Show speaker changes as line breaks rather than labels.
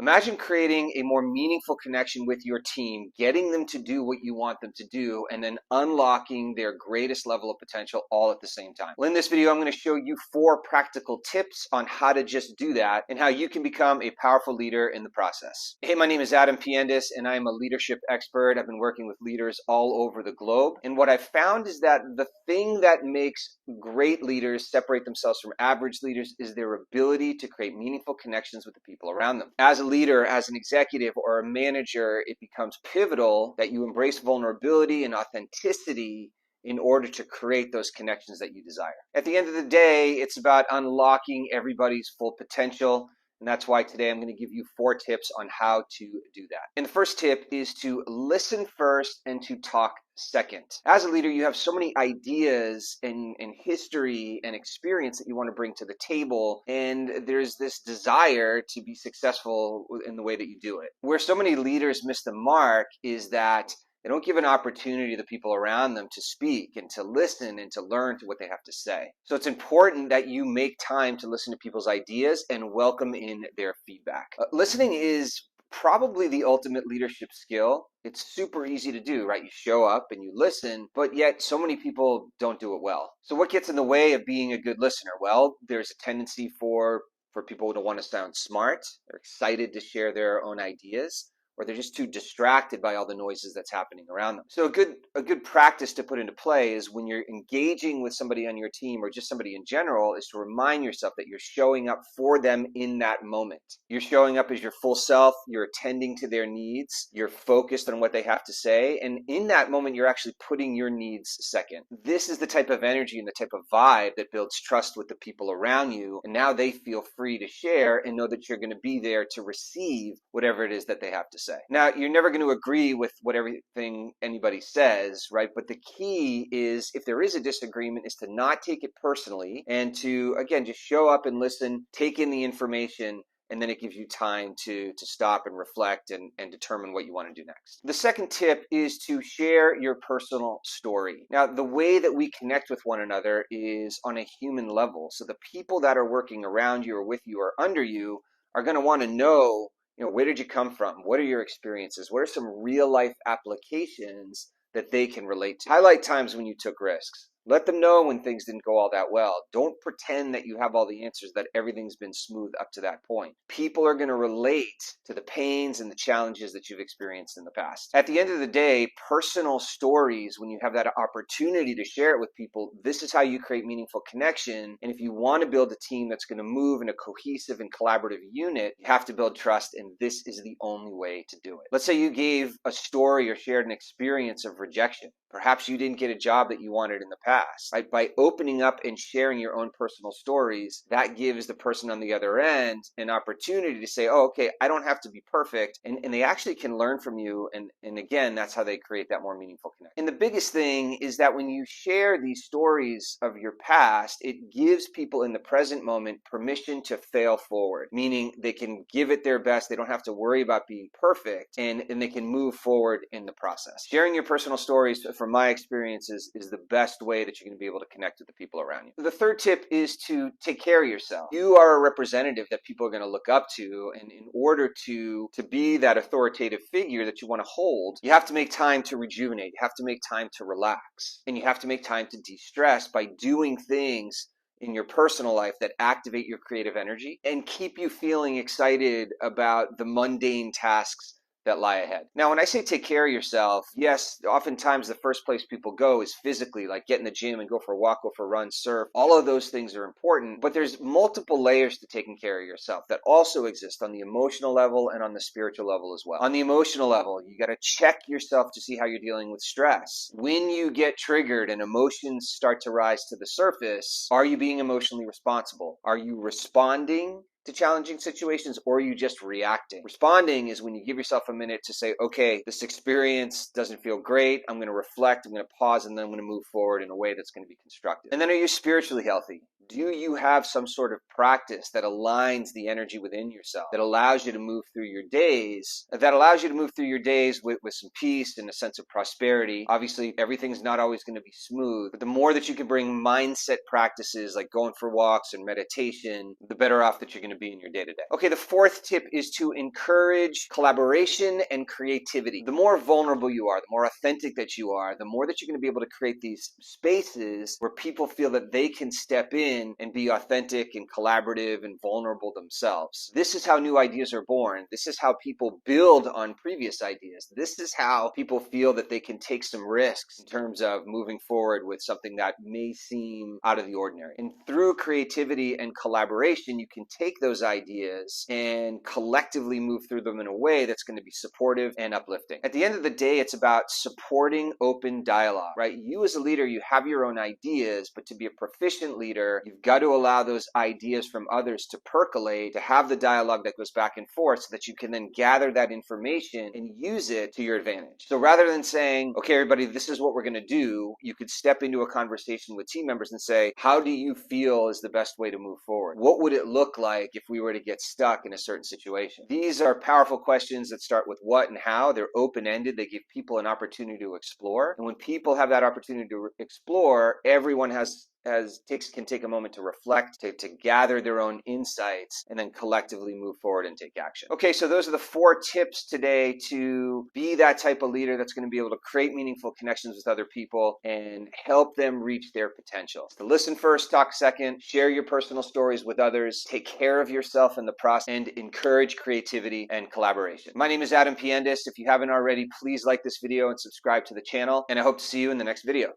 Imagine creating a more meaningful connection with your team, getting them to do what you want them to do, and then unlocking their greatest level of potential all at the same time. Well, in this video, I'm going to show you 4 practical tips on how to just do that and how you can become a powerful leader in the process. Hey, my name is Adam Piendis, and I am a leadership expert. I've been working with leaders all over the globe. And what I've found is that the thing that makes great leaders separate themselves from average leaders is their ability to create meaningful connections with the people around them. As a leader, as an executive, or a manager, it becomes pivotal that you embrace vulnerability and authenticity in order to create those connections that you desire. At the end of the day, it's about unlocking everybody's full potential. And that's why today I'm going to give you 4 tips on how to do that. And the first tip is to listen first and to talk second. As a leader, you have so many ideas and history and experience that you want to bring to the table. And there's this desire to be successful in the way that you do it. Where so many leaders miss the mark is that they don't give an opportunity to the people around them to speak and to listen and to learn to what they have to say. So it's important that you make time to listen to people's ideas and welcome in their feedback. Listening is probably the ultimate leadership skill. It's super easy to do, right? You show up and you listen, but yet so many people don't do it well. So what gets in the way of being a good listener? Well, there's a tendency for people to want to sound smart. They're excited to share their own ideas, or they're just too distracted by all the noises that's happening around them. So a good practice to put into play is when you're engaging with somebody on your team or just somebody in general is to remind yourself that you're showing up for them in that moment. You're showing up as your full self, you're attending to their needs, you're focused on what they have to say, and in that moment you're actually putting your needs second. This is the type of energy and the type of vibe that builds trust with the people around you, and now they feel free to share and know that you're going to be there to receive whatever it is that they have to say. Now, you're never going to agree with everything anybody says, right? But the key is, if there is a disagreement, is to not take it personally and to, again, just show up and listen, take in the information, and then it gives you time to stop and reflect and determine what you want to do next. The second tip is to share your personal story. Now, the way that we connect with one another is on a human level. So the people that are working around you or with you or under you are going to want to know, where did you come from? What are your experiences? What are some real life applications that they can relate to? Highlight times when you took risks. Let them know when things didn't go all that well. Don't pretend that you have all the answers, that everything's been smooth up to that point. People are going to relate to the pains and the challenges that you've experienced in the past. At the end of the day, personal stories, when you have that opportunity to share it with people, this is how you create meaningful connection. And if you want to build a team that's going to move in a cohesive and collaborative unit, you have to build trust, and this is the only way to do it. Let's say you gave a story or shared an experience of rejection. Perhaps you didn't get a job that you wanted in the past. Right? By opening up and sharing your own personal stories, that gives the person on the other end an opportunity to say, oh, okay, I don't have to be perfect. And they actually can learn from you. And again, that's how they create that more meaningful connection. And the biggest thing is that when you share these stories of your past, it gives people in the present moment permission to fail forward, meaning they can give it their best. They don't have to worry about being perfect, and they can move forward in the process. Sharing your personal stories, from my experiences, is the best way that you're going to be able to connect with the people around you. The third tip is to take care of yourself. You are a representative that people are going to look up to, and in order to be that authoritative figure that you want to hold, you have to make time to rejuvenate. You have to make time to relax, and you have to make time to de-stress by doing things in your personal life that activate your creative energy and keep you feeling excited about the mundane tasks that lie ahead. Now, when I say take care of yourself, yes, oftentimes the first place people go is physically, like get in the gym and go for a walk, go for a run, surf. All of those things are important, but there's multiple layers to taking care of yourself that also exist on the emotional level and on the spiritual level as well. On the emotional level, you got to check yourself to see how you're dealing with stress. When you get triggered and emotions start to rise to the surface, are you being emotionally responsible? Are you responding to challenging situations, or are you just reacting? Responding is when you give yourself a minute to say, okay, this experience doesn't feel great. I'm going to reflect, I'm going to pause, and then I'm going to move forward in a way that's going to be constructive. And then, are you spiritually healthy? Do you have some sort of practice that aligns the energy within yourself, that allows you to move through your days, with some peace and a sense of prosperity? Obviously, everything's not always going to be smooth, but the more that you can bring mindset practices like going for walks and meditation, the better off that you're going to to be in your day-to-day. Okay, the fourth tip is to encourage collaboration and creativity. The more vulnerable you are, the more authentic that you are, the more that you're going to be able to create these spaces where people feel that they can step in and be authentic and collaborative and vulnerable themselves. This is how new ideas are born. This is how people build on previous ideas. This is how people feel that they can take some risks in terms of moving forward with something that may seem out of the ordinary. And through creativity and collaboration, you can take those ideas and collectively move through them in a way that's going to be supportive and uplifting. At the end of the day, it's about supporting open dialogue, right? You as a leader, you have your own ideas, but to be a proficient leader, you've got to allow those ideas from others to percolate, to have the dialogue that goes back and forth so that you can then gather that information and use it to your advantage. So rather than saying, okay, everybody, this is what we're going to do, you could step into a conversation with team members and say, how do you feel is the best way to move forward? What would it look like if we were to get stuck in a certain situation? These are powerful questions that start with what and how. They're open-ended. They give people an opportunity to explore. And when people have that opportunity to explore, everyone can take a moment to reflect, to gather their own insights, and then collectively move forward and take action. Okay, so those are the 4 tips today to be that type of leader that's going to be able to create meaningful connections with other people and help them reach their potential. So listen first, talk second, share your personal stories with others, take care of yourself in the process, and encourage creativity and collaboration. My name is Adam Piendis. If you haven't already, please like this video and subscribe to the channel, and I hope to see you in the next video.